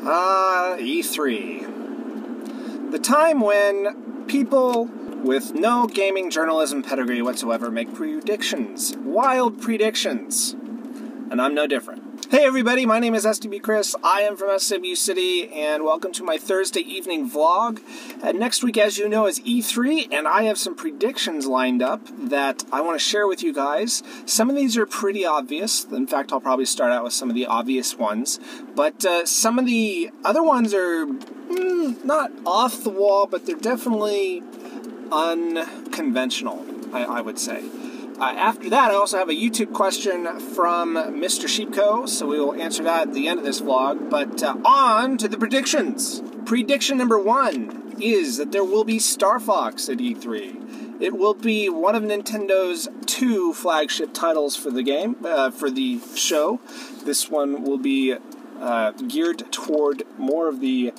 E3. The time when people with no gaming journalism pedigree whatsoever make predictions. Wild predictions. And I'm no different. Hey everybody, my name is SWChris. I am from SW City, and welcome to my Thursday evening vlog. Next week, as you know, is E3, and I have some predictions lined up that I want to share with you guys. Some of these are pretty obvious. In fact, I'll probably start out with some of the obvious ones. But some of the other ones are not off the wall, but they're definitely unconventional, I would say. After that, I also have a YouTube question from MrSheepCo, so we will answer that at the end of this vlog. But on to the predictions. Prediction number 1 is that there will be Starfox at E3. It will be one of Nintendo's 2 flagship titles for the game, for the show. This one will be geared toward more of the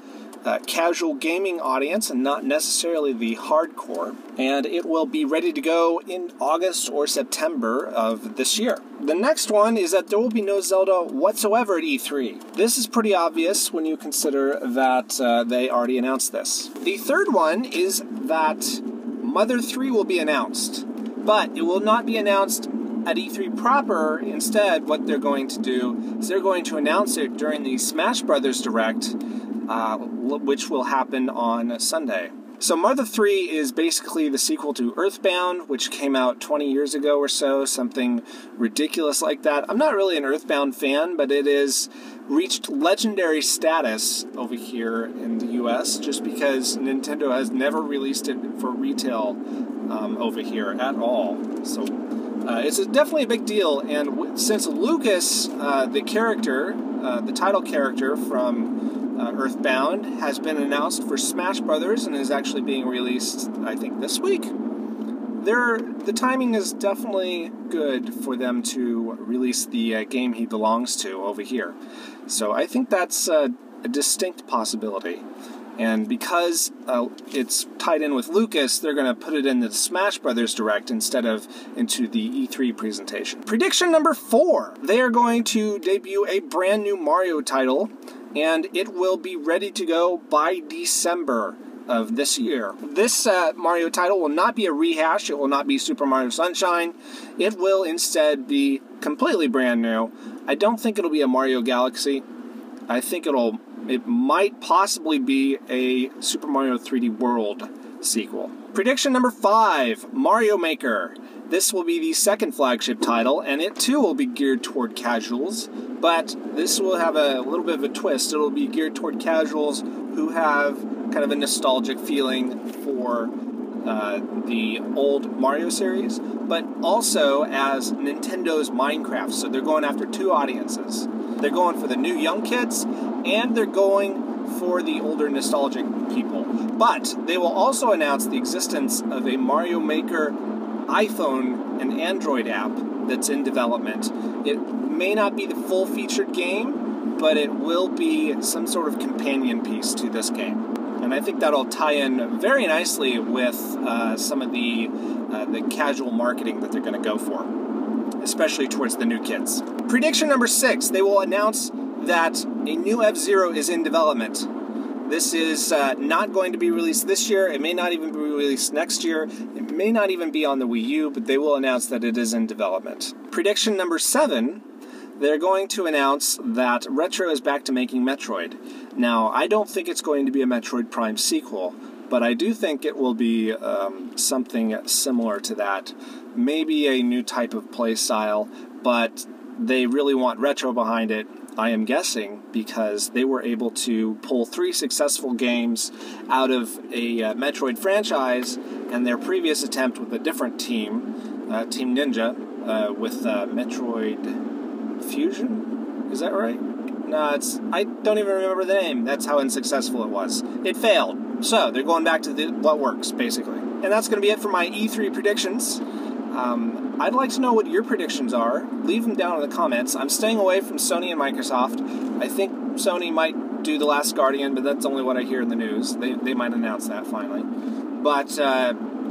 casual gaming audience and not necessarily the hardcore, and it will be ready to go in August or September of this year. The next one is that there will be no Zelda whatsoever at E3. This is pretty obvious when you consider that they already announced this. The third one is that Mother 3 will be announced, but it will not be announced at E3 proper. Instead, what they're going to do is they're going to announce it during the Smash Brothers Direct, which will happen on Sunday. So Mother 3 is basically the sequel to Earthbound, which came out 20 years ago or so, something ridiculous like that. I'm not really an Earthbound fan, but it has reached legendary status over here in the US just because Nintendo has never released it for retail over here at all. So it's definitely a big deal, and since Lucas, the character, the title character from Earthbound, has been announced for Smash Brothers and is actually being released, I think, this week. The timing is definitely good for them to release the game he belongs to over here. So I think that's a distinct possibility. And because it's tied in with Lucas, they're going to put it in the Smash Brothers Direct instead of into the E3 presentation. Prediction number 4. They are going to debut a brand new Mario title, and it will be ready to go by December of this year. This Mario title will not be a rehash. It will not be Super Mario Sunshine. It will instead be completely brand new. I don't think it'll be a Mario Galaxy. I think it might possibly be a Super Mario 3D World sequel. Prediction number 5, Mario Maker. This will be the second flagship title, and it too will be geared toward casuals, but this will have a little bit of a twist. It'll be geared toward casuals who have kind of a nostalgic feeling for the old Mario series, but also as Nintendo's Minecraft. So they're going after 2 audiences. They're going for the new young kids, and they're going for the older nostalgic people. But they will also announce the existence of a Mario Maker iPhone and Android app that's in development. It may not be the full-featured game, but it will be some sort of companion piece to this game. And I think that'll tie in very nicely with some of the casual marketing that they're going to go for, especially towards the new kids. Prediction number 6, they will announce that a new F-Zero is in development. This is not going to be released this year. It may not even be released next year. It may not even be on the Wii U, but they will announce that it is in development. Prediction number 7, they're going to announce that Retro is back to making Metroid. Now, I don't think it's going to be a Metroid Prime sequel, but I do think it will be something similar to that. Maybe a new type of play style, but they really want Retro behind it, I am guessing, because they were able to pull 3 successful games out of a Metroid franchise, and their previous attempt with a different team, Team Ninja, with Metroid Fusion? Is that right? No, I don't even remember the name. That's how unsuccessful it was. It failed. So, they're going back to what works, basically. And that's going to be it for my E3 predictions. I'd like to know what your predictions are. Leave them down in the comments. I'm staying away from Sony and Microsoft. I think Sony might do The Last Guardian, but that's only what I hear in the news. They might announce that finally. But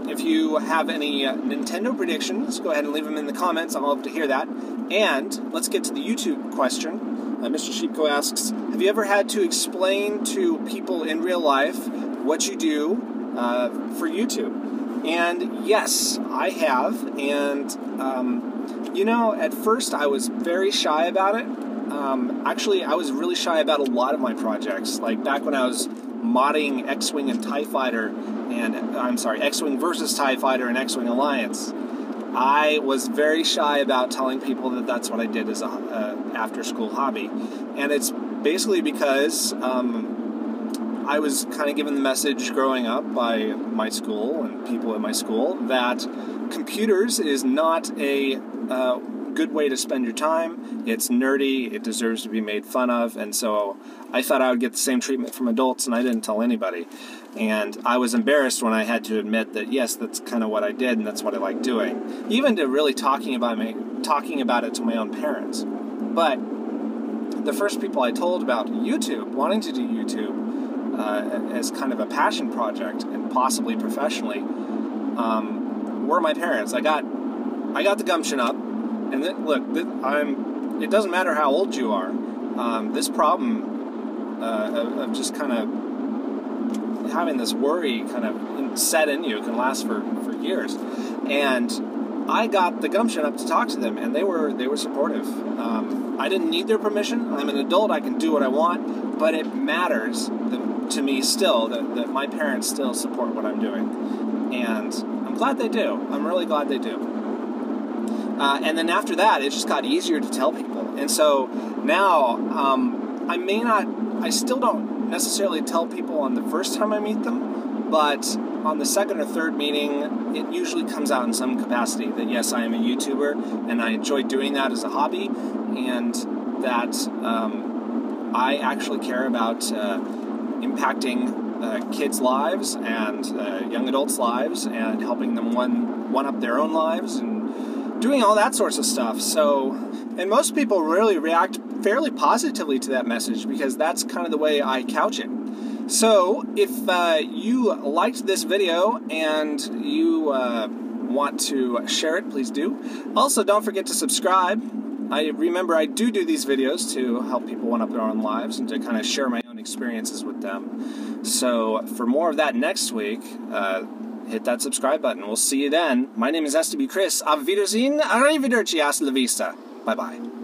if you have any Nintendo predictions, go ahead and leave them in the comments. I'll love to hear that. And let's get to the YouTube question. MrSheepCo asks, have you ever had to explain to people in real life what you do for YouTube? And yes, I have. And, you know, at first I was very shy about it. Actually, I was really shy about a lot of my projects. Like back when I was modding X-Wing and TIE Fighter, X-Wing versus TIE Fighter and X-Wing Alliance, I was very shy about telling people that that's what I did as a after-school hobby. And it's basically because I was kind of given the message growing up by my school and people at my school that computers is not a good way to spend your time. It's nerdy, it deserves to be made fun of, and so I thought I would get the same treatment from adults, and I didn't tell anybody. And I was embarrassed when I had to admit that yes, that's kind of what I did, and that's what I like doing. Even to really talking about it to my own parents. But the first people I told about YouTube, wanting to do YouTube as kind of a passion project and possibly professionally, were my parents. I got the gumption up. And then, look, it doesn't matter how old you are. This problem of just kind of having this worry kind of set in you can last for years. And I got the gumption up to talk to them, and they were supportive. I didn't need their permission. I'm an adult. I can do what I want. But it matters to me still that my parents still support what I'm doing. And I'm glad they do. I'm really glad they do. And then after that, it just got easier to tell people. And so now, I still don't necessarily tell people on the first time I meet them, but on the second or third meeting, it usually comes out in some capacity that yes, I am a YouTuber, and I enjoy doing that as a hobby, and that I actually care about impacting kids' lives and young adults' lives and helping them one-up their own lives and doing all that sorts of stuff. So, and most people really react fairly positively to that message because that's kind of the way I couch it. So, if you liked this video and you want to share it, please do. Also, don't forget to subscribe. Remember, I do these videos to help people one up their own lives and to kind of share my own experiences with them. So, for more of that next week, hit that subscribe button. We'll see you then. My name is SWChris. Auf Wiedersehen. Arrivederci. Hasta la vista. Bye-bye.